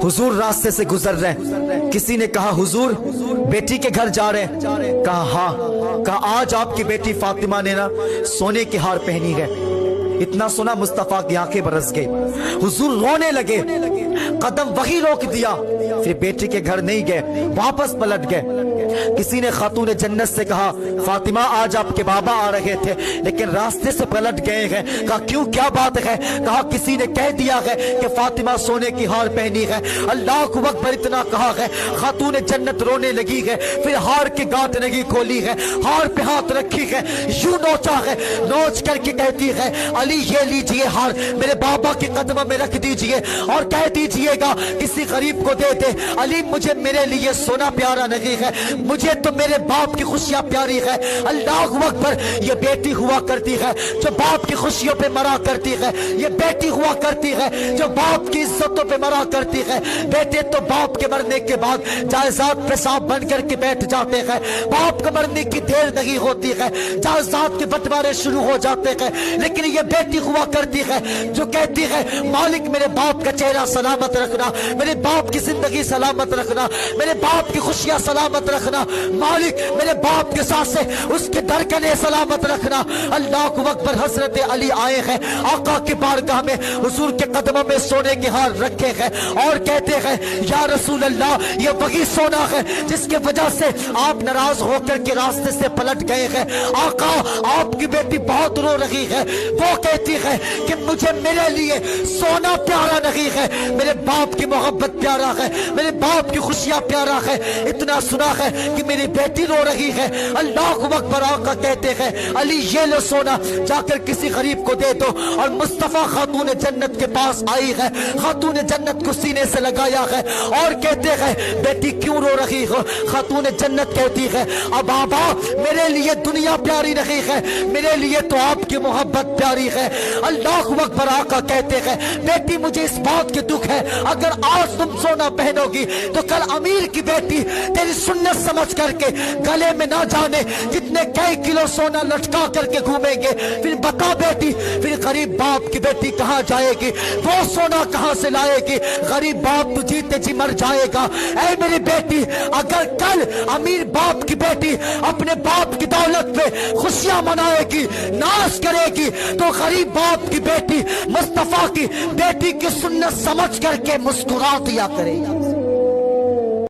हुजूर रास्ते से गुजर रहे, किसी ने कहा हुजूर बेटी के घर जा रहे हैं? कहा हाँ। कहा आज आपकी बेटी फातिमा ने ना सोने की हार पहनी है। इतना सुना मुस्तफा की आंखें बरस गई, हुजूर रोने लगे, कदम वही रोक दिया, फिर बेटी के घर नहीं गए, वापस पलट गए। किसी ने खातून जन्नत से कहा फातिमा आज आपके बाबा आ रहे थे लेकिन रास्ते से पलट गए हैं। कहा क्यों, क्या बात है? कहा किसी ने कह दिया है कि फातिमा सोने की हार पहनी है। अल्लाह को अकबर इतना कहा है, खातून जन्नत रोने लगी है, फिर हार की गांठ नहीं खोली है, हार पे हाथ रखी है, यूं नोचा है, नोच करके कहती है अली ये लीजिए हार, मेरे बाबा के कदमों में रख दीजिए और कह दीजिएगा किसी गरीब को दे दे। अली मुझे मेरे लिए सोना प्यारा नहीं है, मुझे तो मेरे बाप की खुशियां प्यारी है। अल्लाह अकबर, ये बेटी हुआ करती है जो बाप की खुशियों पे मरा करती है, ये बेटी हुआ करती है जो बाप की इज्जतों पे मरा करती है। बेटे तो बाप के मरने के बाद जायदाद पे सांप बन करके बैठ जाते हैं, बाप के मरने की देर नहीं होती है, जायदाद के बंटवारे शुरू हो जाते हैं। लेकिन ये बेटी हुआ करती है जो कहती है मालिक मेरे बाप का चेहरा सलामत रखना, मेरे बाप की जिंदगी सलामत रखना, मेरे बाप की खुशियां सलामत रखना, मालिक मेरे बाप के साथ से उसके धड़कने सलामत रखना। अल्लाह को अकबर, हजरत अली आए हैं आका की बारगाह में, हुजूर के कदमों में सोने के हार रखे हैं और कहते हैं या रसूल अल्लाह ये वही सोना है जिसके वजह से आप नाराज होकर के रास्ते से पलट गए हैं। आका आपकी बेटी बहुत रो रही है, वो कहती है कि मुझे मेरे लिए सोना प्यारा नहीं है, मेरे बाप की मोहब्बत प्यारा है, मेरे बाप की खुशियां प्यारा है। इतना सुना है कि मेरी बेटी रो रही है। अल्लाह अकबर, आका कहते हैं अली ये लो सोना, जाकर किसी गरीब को दे दो। और मुस्तफा खातून जन्नत के पास आई है, खातून जन्नत को सीने से लगाया है और कहते हैं बेटी क्यों रो रही हो? खातून जन्नत कहती है अब बाबा मेरे लिए दुनिया प्यारी नहीं है, मेरे लिए तो आपकी मोहब्बत प्यारी है। अल्लाह अकबर, आका कहते हैं बेटी मुझे इस बात के दुख है अगर आज तुम सोना पहनोगी तो कल अमीर की बेटी तेरी सुन्नत समझ करके गले में ना जाने कितने कई किलो सोना लटका करके घूमेंगे। फिर बता बेटी, फिर गरीब बाप की बेटी कहाँ जाएगी, वो सोना कहाँ से लाएगी? गरीब बाप तो जीते जी मर जाएगा। ऐ मेरी बेटी अगर कल अमीर बाप की बेटी अपने बाप की दौलत पे खुशियां मनाएगी, नाश करेगी, तो गरीब बाप की बेटी मुस्तफा की बेटी की सुन्नत समझ करके मुस्कुरा दिया करेगी।